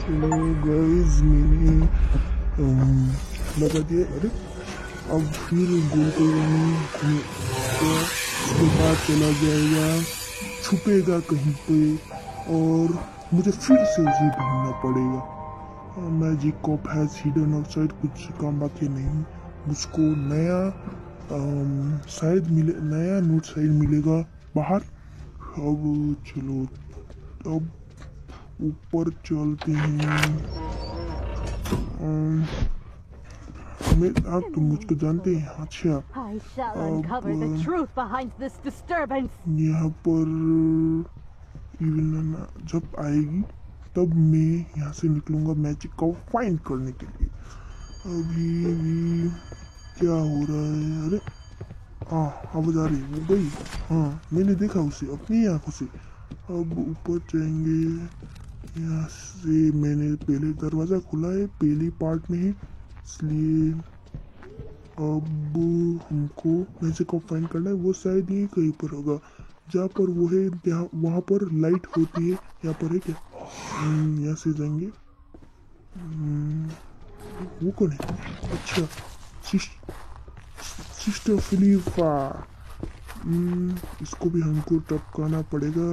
Hello guys, मैंने लगा दिया। अरे अब फिर गोल तो उसके बाद चला जाएगा, छुपेगा कहीं पे और मुझे फिर से उसे ढूंढना पड़ेगा। Magic cop has hidden outside, कुछ काम बाकी नहीं। मुझको नया शायद मिले, नया नोट शायद मिलेगा बाहर। अब चलो, अब ऊपर चलते हैं। अम, मैं आप तो मुझको जानते हैं। अच्छा, I shall अब uncover the truth behind this disturbance. यहाँ पर इवन जब आएगी तब मैं यहाँ से निकलूंगा मैजिक को फाइंड करने के लिए। अभी भी क्या हो रहा है? अरे हाँ, आवाज आ रही है, वो गई। हाँ, मैंने देखा उसे अपनी आंखों से। अब ऊपर जाएंगे। यहाँ से मैंने पहले दरवाज़ा खुला है, पहली पार्ट में है, इसलिए अब हमको मैजिक को फाइंड करना है। वो शायद यहीं कहीं पर होगा, जहाँ पर वो है, यहाँ वहाँ पर लाइट होती है। यहाँ पर है क्या? यहाँ से जाएंगे। वो कौन है? अच्छा, सिस्टर फिलिपा। इसको भी हमको टपकाना पड़ेगा।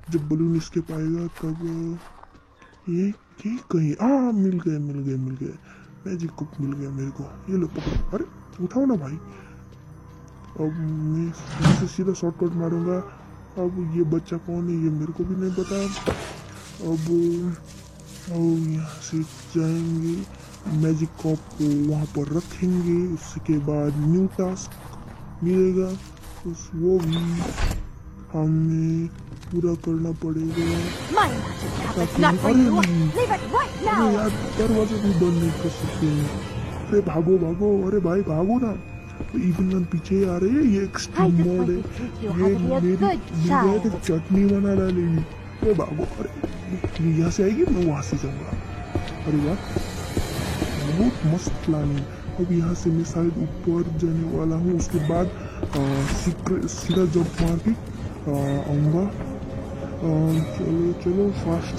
जब बलून इसके पाएगा तब ये कहीं, हाँ, मिल गए मैजिक कुप मिल गया मेरे को। ये लो पकड़ो। अरे उठाओ ना भाई। अब मैं यहाँ से सीधा शॉर्टकट मारूंगा। अब ये बच्चा कौन है ये मेरे को भी नहीं पता। अब यहाँ से जाएंगे, मैजिक कॉप को वहाँ पर रखेंगे। उसके बाद न्यू टास्क मिलेगा, उस वो भी हमें पूरा करना पड़ेगा। ताकि अरे यार, दरवाजा भी बंद नहीं कर सकते हैं। अरे भागो भागो, अरे भाई भागो ना। इवन पीछे आ रहे हैं, ये एक्सट्रीम मोड है। ये मेरी चटनी बना डालेगी। अरे भागो, अरे यहाँ से आएगी, मैं वहाँ से जाऊँगा। अरे यार, बहुत मस्त प्लान है। अब यहाँ से मैं शायद ऊपर जाने वाला हूँ। उसके बाद सीधा जंप मार के आऊँगा। चलो चलो, फास्ट।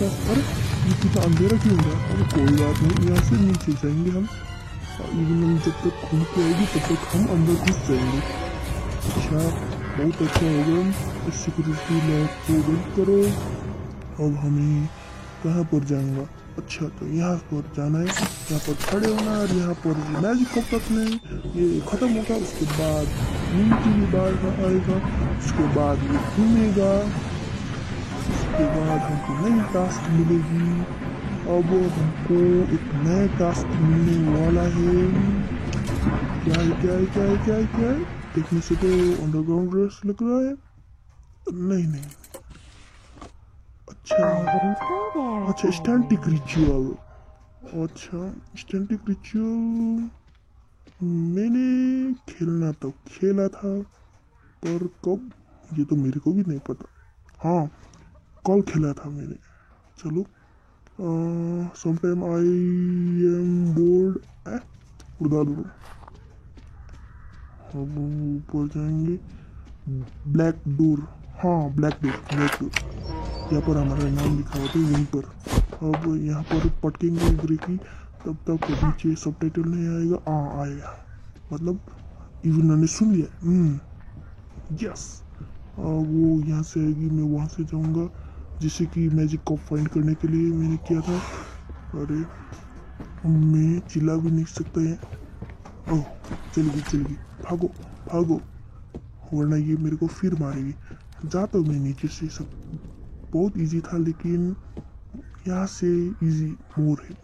अरे ये कितना अंधेरा क्यों हो रहा है? अरे कोई बात नहीं, यहाँ से नीचे जाएंगे हम। इवन जब तक खुल के आएगी तब तक हम अंदर घुस जाएंगे। अच्छा, बहुत अच्छा होगा। सिक्योरिटी लॉक को बंद करो। अब हमें कहाँ पर जाऊँगा? अच्छा, तो यहाँ पर जाना है। यहाँ पर खड़े होना और यहाँ पर मैजिक कप रखना है। ये खत्म होगा, उसके बाद नीचे भी बाहर आएगा। उसके बाद ये घूमेगा। उसके बाद हमको नई टास्क मिलेगी। अब हमको एक नया टास्क मिलने वाला है। क्या है? देखने से तो अंडरग्राउंड रेस लग रहा है। नहीं। अच्छा, स्टैटिक रिचुअल। अच्छा, स्टैटिक रिचुअल मैंने खेलना तो खेला था, पर कब ये तो मेरे को भी नहीं पता। हाँ, कल खेला था मैंने। चलो, समटाइम आई एम बोर्ड। उड़ा दो। अब ऊपर जाएंगे। Black door. हाँ, ब्लैक डोर। यहाँ पर हमारा नाम लिखा होता है, यहीं पर। अब यहाँ पर पटकेंगे ब्रेक, तब तक नीचे सबटाइटल नहीं आएगा। आएगा, मतलब इवन ने सुन लिया। यस। वो यहाँ से आएगी, मैं वहाँ से जाऊँगा, जिसे कि मैजिक को फाइंड करने के लिए मैंने किया था। अरे मैं चिल्ला भी नहीं सकता है। ओह, चलेगी, भागो, वरना ये मेरे को फिर मारेगी। जाता हूँ मैं नीचे से। सब बहुत इजी था, लेकिन यहाँ से इजी मोर है।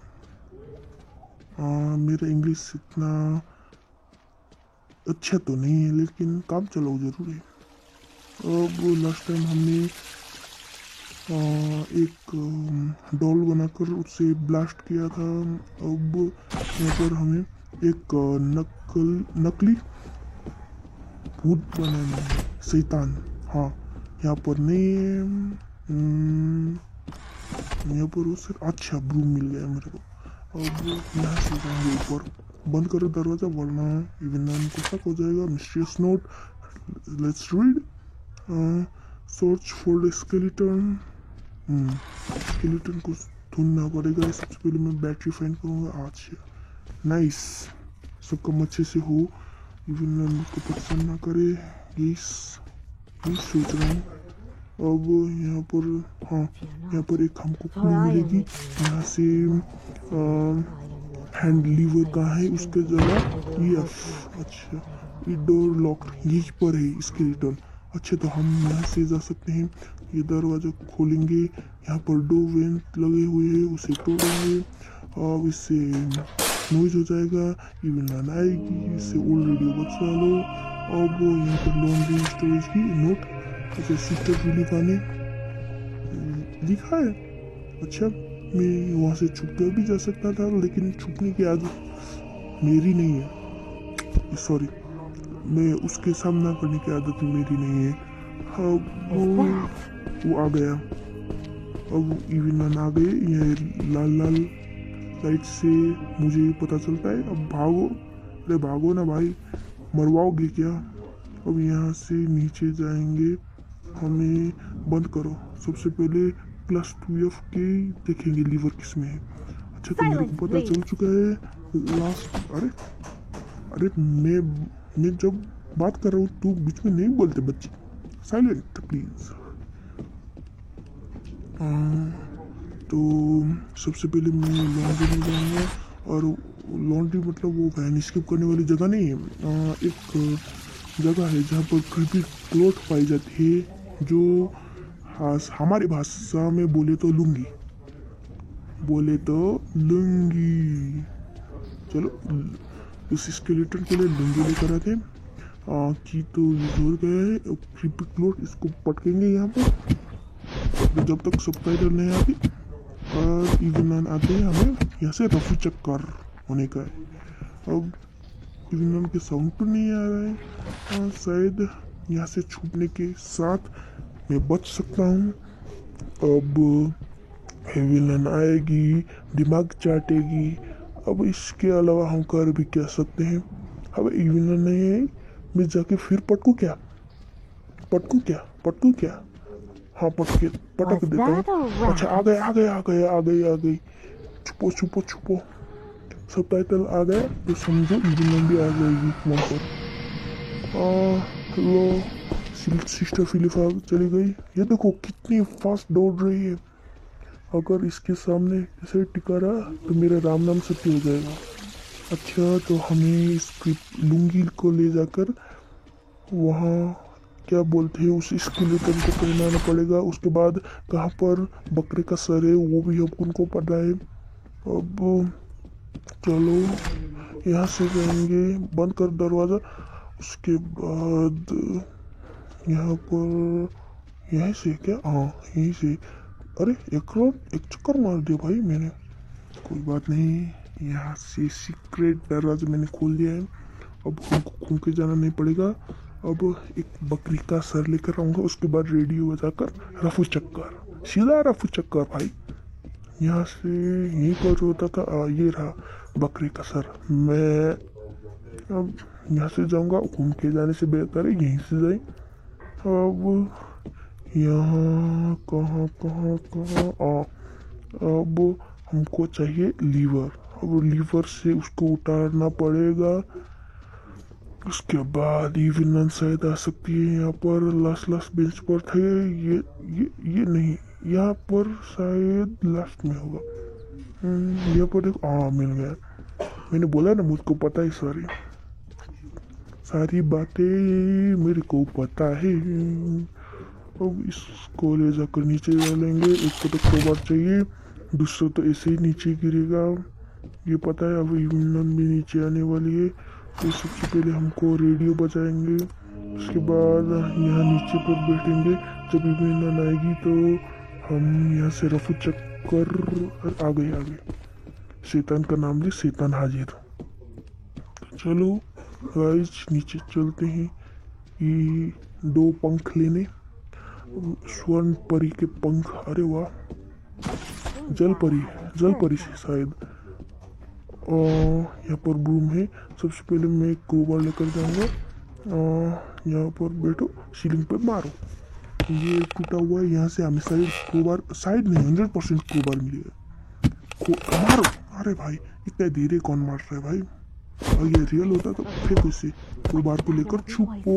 मेरा इंग्लिश इतना अच्छा तो नहीं है, लेकिन काम चलाओ जरूर है। अब लास्ट टाइम हमने एक डॉल बनाकर उससे ब्लास्ट किया था। अब यहाँ पर हमें एक नकली भूत बनाना है, शैतान। हाँ, यहाँ पर नहीं है। यहाँ पर वो सर, अच्छा ब्रूम मिल गया मेरे को। अब यहाँ से जाएंगे ऊपर। बंद करो दरवाजा, वरना इवन को शक हो जाएगा। Mysterious note, let's read. Search for skeleton. Skeleton को ढूंढना पड़ेगा। सबसे पहले मैं बैटरी फाइंड करूँगा। अच्छा नाइस, सब काम अच्छे से हो, इवन को पसंद ना करे, यही सोच रहा हूँ। अब यहाँ पर, हाँ यहाँ पर एक हमको क्लू मिलेगी। यहाँ से हैंड लीवर कहाँ है उसके जगह यस। अच्छा ये डोर लॉक यहीं पर है, इसके रिटर्न। अच्छा तो हम यहाँ से जा सकते हैं। ये दरवाज़ा खोलेंगे, यहाँ पर दो वेंट लगे हुए हैं, उसे तोड़ेंगे। अब इससे नॉइज हो जाएगा, इवन आएगी, इससे ओल्ड रेडियो बचा लो। अब यहाँ पर लॉन्ड्री स्टोरेज की नोट, अच्छा सिस्टर विलिका ने लिखा है। अच्छा मैं वहाँ से छुप कर भी जा सकता था, लेकिन छुपने की आदत मेरी नहीं है, सॉरी मैं उसके सामना करने की आदत मेरी नहीं है। अब वो आ गया, अब इवन आ गए। ये लाल लाल लाइट से मुझे पता चलता है। अब भागो, अरे भागो ना भाई, मरवाओगे क्या। अब यहाँ से नीचे जाएंगे, हमें बंद करो। सबसे पहले +2F के देखेंगे लीवर किस में है। अच्छा तो मेरे को पता चल चुका है लास्ट। अरे मैं जब बात कर रहा हूँ तू बीच में नहीं बोलते बच्चे, साइलेंट प्लीज। तो सबसे पहले मैं लॉन्ड्री में जाऊँगा, और लॉन्ड्री मतलब वो वैन स्किप करने वाली जगह नहीं है। एक जगह है जहाँ पर क्रीपी क्लोथ पाई जाती है, जो हमारी भाषा में बोले तो लुंगी, चलो उस स्केलेटन के लिए लुंगी लेकर आते कि तो ये जोर गया है। क्रीपी क्लोथ इसको पटकेंगे यहाँ पर जब तक सबटाइटल नहीं आती, और इवन आते हैं हमें यहाँ से रफू चक्कर होने का है। अब इवन के साउंड तो नहीं आ रहा है, शायद यहाँ से छूटने के साथ मैं बच सकता हूँ। अब विलन आएगी, दिमाग चाटेगी। अब इसके अलावा हम कर भी क्या सकते हैं। अब विलन नहीं है, मैं जाके फिर पटकूँ क्या, हाँ पटक देता हूँ। अच्छा आ गई। छुपो सब टाइटल आ गया तो समझो विलन भी आ जाएगी वहाँ पर। लो सिस्टर फिलिपा चली गई। ये देखो कितनी फास्ट दौड़ रही है। अगर इसके सामने ऐसे टिका रहा तो मेरा राम नाम सत्य हो जाएगा। अच्छा तो हमें इस लुंगी को ले जाकर वहाँ क्या बोलते हैं उस स्केलेटन को पहनाना पड़ेगा। उसके बाद कहाँ पर बकरे का सर है वो भी अब उनको पता है। अब चलो यहाँ से जाएंगे, बंद कर दरवाज़ा। उसके बाद यहाँ पर यहीं से क्या, हाँ यहीं से। अरे एक चक्कर मार दिया भाई मैंने, कोई बात नहीं। यहाँ से सीक्रेट दरवाजा मैंने खोल दिया है। अब हमको घूम के जाना नहीं पड़ेगा। अब एक बकरी का सर लेकर आऊँगा, उसके बाद रेडियो बजाकर रफू चक्कर, सीधा रफू चक्कर भाई। यहाँ से यहीं पर होता था, ये रहा बकरी का सर। मैं अब यहाँ से जाऊँगा, घूम के जाने से बेहतर है यहीं से जाए। अब यहाँ कहाँ अब हमको चाहिए लीवर। अब लीवर से उसको उतारना पड़ेगा। उसके बाद इवन शायद आ सकती है। यहाँ पर लास्ट बेंच पर थे ये नहीं, यहाँ पर शायद लास्ट में होगा। यहाँ पर एक मिल गया। मैंने बोला ना मुझको पता है, सारी बातें मेरे को पता है। अब इसको ले जाकर नीचे डालेंगे। एक को तो कवर चाहिए, दूसरा तो ऐसे ही नीचे गिरेगा, ये पता है। अब इवन भी नीचे आने वाली है, तो सबसे पहले हमको रेडियो बजाएंगे। उसके बाद यहाँ नीचे पर बैठेंगे। जब इवन आएगी तो हम यहाँ से रफू चक्कर आ गए। शैतान का नाम ले, शैतान हाजिर। तो चलो गाइस नीचे चलते हैं। ये 2 पंख लेने, स्वर्ण परी के पंख। अरे वाह, जल परी से शायद। यहाँ पर ब्रूम है। सबसे पहले मैं क्रोबार लेकर जाऊंगा। यहाँ पर बैठो, सीलिंग पे मारो। ये टूटा हुआ है, यहाँ से हमें शायद क्रोबार, शायद नहीं 100% क्रोबार मिलेगा। मारो। अरे भाई इतने धीरे कौन मार रहा है भाई? और ये रियल होता तो फेंको इसे। दो बार को लेकर छुपो।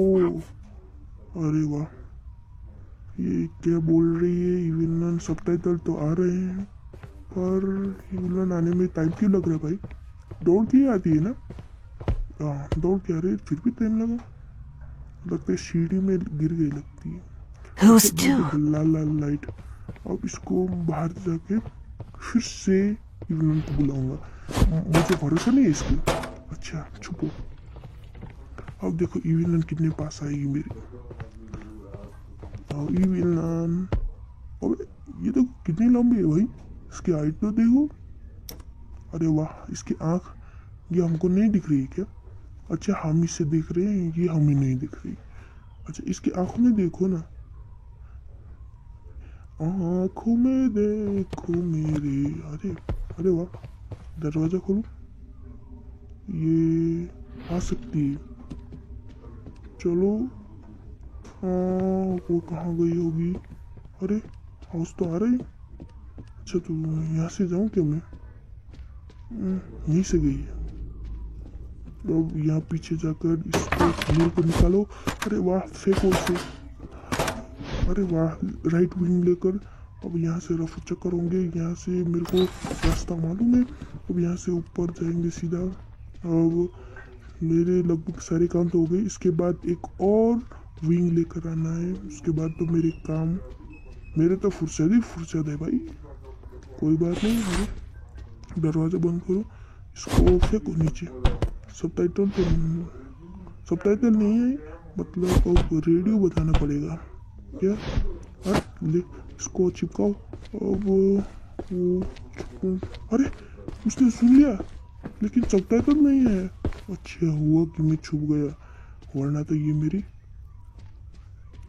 अरे वाह, ये क्या बोल रही है? विलन सबटाइटल तो आ रहे हैं पर विलन आने में टाइम क्यों लग रहा है भाई? दौड़ के आती है ना? हाँ दौड़ के आ रही है, फिर भी टाइम लगा। लगता है सीढ़ी में गिर गई लगती है। लाल लाल लाइट। अब इसको बाहर जाके फिर से विलन को बुलाऊंगा। मुझे भरोसा नहीं है इसको। अच्छा छुपो। अब देखो विलन कितने पास आएगी मेरी। विलन, अबे ये तो कितनी लंबी है भाई, इसकी हाइट तो देखो। अरे वाह, इसकी आँख ये हमको नहीं दिख रही है क्या? अच्छा हम इसे देख रहे हैं, ये हमें नहीं दिख रही। अच्छा इसकी आंखों में देखो ना, आंखों में देखो मेरे। अरे अरे वाह, दरवाजा खोलो, ये आ सकती है। चलो वो कहाँ गई होगी? अरे हाउस तो आ रही। अच्छा तो यहाँ से जाऊँ क्या मैं? यहीं से गई है। अब यहाँ पीछे जाकर इसको नील को निकालो। अरे वाह, फेंको उसे। अरे वाह, राइट विंग लेकर अब यहाँ से रफू चक्कर होंगे। यहाँ से मेरे को रास्ता मालूम है। अब यहाँ से ऊपर जाएंगे सीधा। अब मेरे लगभग सारे काम तो हो गए। इसके बाद एक और विंग लेकर आना है। उसके बाद तो मेरे काम, मेरे तो फुर्सत ही फुर्सत है भाई। कोई बात नहीं। अरे दरवाजा बंद करो, इसको फेंको नीचे। सबटाइटल नहीं है, मतलब अब रेडियो बताना पड़ेगा क्या? ले इसको चिपकाओ। अब वो अरे उसने सुन लिया, लेकिन सबटाइटल नहीं है। अच्छा हुआ कि मैं छुप गया, वरना तो ये मेरी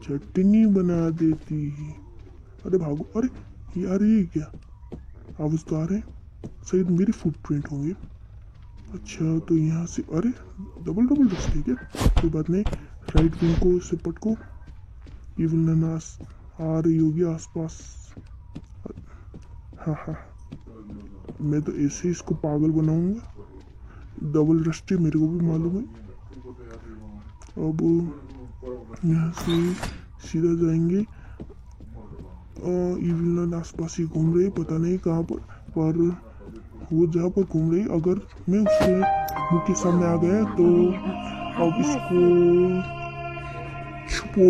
चटनी बना देती। अरे भागो। अरे यार ये क्या आवाज तो आ रहे हैं, शायद मेरी फुटप्रिंट होंगे। अच्छा तो यहाँ से, अरे डबल रास्ते क्या? कोई बात नहीं। राइट विंग को से पटको। इवन आ रही होगी आसपास। हाँ मैं तो ऐसे इसको पागल बनाऊंगा। डबल रास्ते मेरे को भी मालूम है। अब यहाँ से सीधा जाएंगे। इवन आसपास ही घूम रहे, पता नहीं कहाँ पर वो जहाँ पर घूम रही। अगर मैं उसके मुंह के सामने आ गया तो अब इसको छुपो।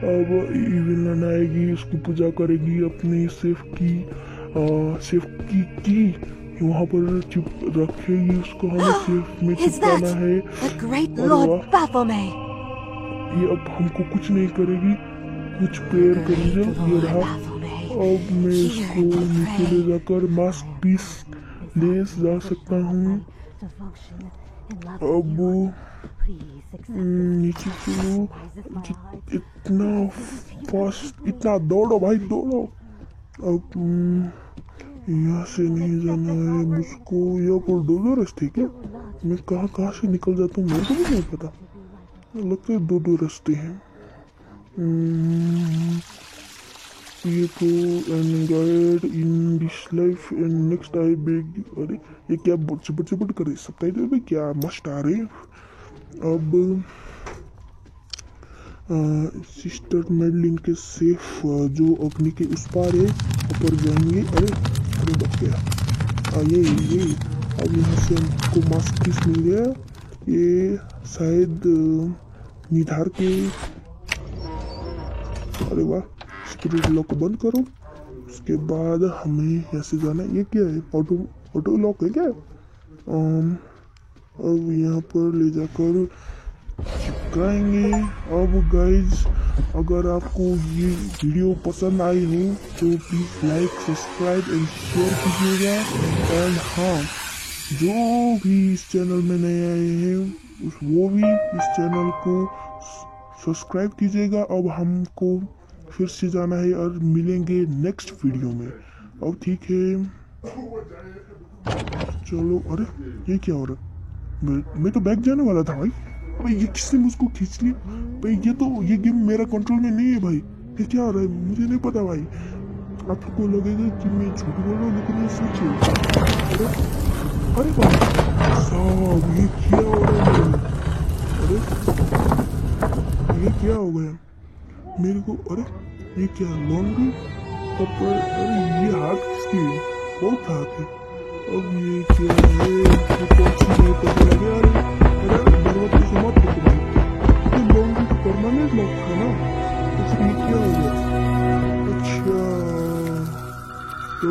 अब इवन आएगी, उसकी पूजा करेगी, अपनी सेफ की वहाँ पर चिप रखेगी। उसको हमें सेफ में चिपकाना है। ये अब हमको कुछ नहीं करेगी, कुछ पैर करेंगे। ये रहा। अब मैं इसको नीचे ले जाकर मास्क पीस ले जा सकता हूँ। अब नीचे चलो। इतना फास्ट, इतना दौड़ो भाई दौड़ो। अब यहाँ से नहीं जाना है मुझको। यहाँ पर दो रास्ते क्या? मैं कहाँ से निकल जाता हूँ मेरे को भी नहीं पता। लगता है दो रास्ते हैं। ये तो and guide in this life and next I beg. अरे ये क्या चपट कर रही? सबटाइटल में क्या मस्त आ रही है। अब सिस्टर मेडलिन के सेफ जो अग्नि के उस पार है ऊपर जाएंगे। अरे बच गया। ये अब यहाँ से हमको मास्क पीस मिल गया। ये शायद निधार के। अरे वाह, स्पिरिट लॉक को बंद करो। उसके बाद हमें यहाँ से जाना है। ये क्या है? ऑटो लॉक है क्या? अब यहाँ पर ले जाकर चिपकाएंगे। अब गाइज अगर आपको ये वीडियो पसंद आई हो तो please like, subscribe and share कीजिएगा। एंड हाँ, जो भी इस चैनल में नए आए हैं वो भी इस चैनल को सब्सक्राइब कीजिएगा। अब हमको फिर से जाना है और मिलेंगे नेक्स्ट वीडियो में। अब ठीक है, चलो। अरे ये क्या हो रहा है? मैं तो बैक जाने वाला था भाई। अबे ये किसने मुझको खींच लिया भाई? ये गेम मेरा कंट्रोल में नहीं है भाई। ये क्या हो रहा है मुझे नहीं पता भाई। आपको लगेगा कि मैं झूठ बोल रहा हूँ, लेकिन ये सच है। अरे अरे बाप साहब, ये क्या हो रहा है? अरे ये क्या हो गया मेरे को? अरे ये क्या लॉन्ड्री कपड़े? अरे ये हाथ किसकी है? बहुत हाथ है। अब ये क्या है? ये कौन सी नई पता लगे? अरे दरवाजे से मत पकड़ो, ये लॉन्ड्री तो परमानेंट लॉक था ना, तो फिर ये क्या हो गया? अच्छा, तो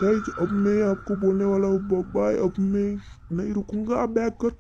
गाइस अब मैं आपको बोलने वाला हूँ बाय। अब मैं नहीं रुकूंगा, बैक कर